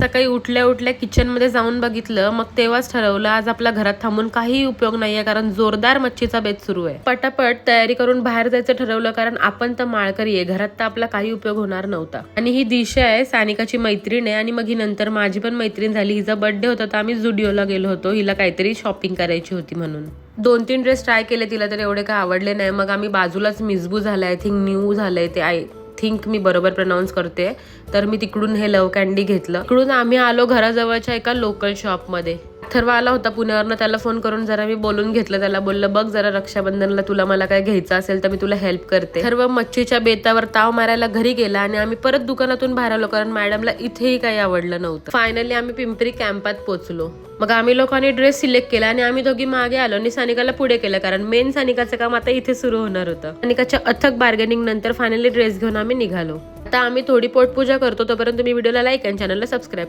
सकाळी उठल्या उठल्या किचनमध्ये जाऊन बघितलं, मग तेव्हाच ठरवलं आज आपल्या घरात थांबून काही उपयोग नाहीये, कारण जोरदार मच्छीचा बेत सुरू आहे. पटापट तयारी करून बाहेर जायचं ठरवलं, कारण आपण तर माळकरी आहे, घरात तर आपला काही उपयोग होणार नव्हता. आणि ही दिशा आहे, सानिकाची मैत्रीण आहे, आणि मग ही नंतर माझी पण मैत्रीण झाली. हिचा बर्थडे होता तर आम्ही जुडिओला गेलो होतो, हिला काहीतरी शॉपिंग करायची होती म्हणून. 2-3 ड्रेस ट्राय केले, तिला तर एवढे काय आवडले नाही. मग आम्ही बाजूलाच मिसबू झालाय, आय थिंक न्यू झालंय ते, आय थिंक मी बरोबर प्रनाऊन्स करते, तर मी तिकडून हे लव कॅन्डी घेतलं. तिकडून आम्ही आलो घराजवळच्या एका लोकल शॉपमध्ये. अथर्व आला होता पुण्यावरनं, त्याला फोन करून जरा मी बोलून घेतलं. त्याला बोललं, बघ जरा रक्षाबंधनला तुला मला काय घ्यायचं असेल तर मी तुला हेल्प करते. सर्व मच्छीच्या बेतावर ताव मारायला घरी गेला आणि आम्ही परत दुकानातून बाहेर आलो, कारण मॅडमला इथेही काही आवडलं नव्हतं. फायनली आम्ही पिंपरी कॅम्पात पोहोचलो. मग आम्ही लोकांनी ड्रेस सिलेक्ट केला आणि आम्ही दोघी मागे आलो आणि सानिकाला पुढे केलं, कारण मेन सानिकाचं काम आता इथे सुरू होणार होतं. सानिकाच्या अथक बार्गेनिंग नंतर फायनली ड्रेस घेऊन आम्ही निघालो. आता आम्ही थोडी पोटपूजा करतो, तोपर्यंत तुम्ही व्हिडिओला लाईक आणि चॅनलला सबस्क्राईब करा.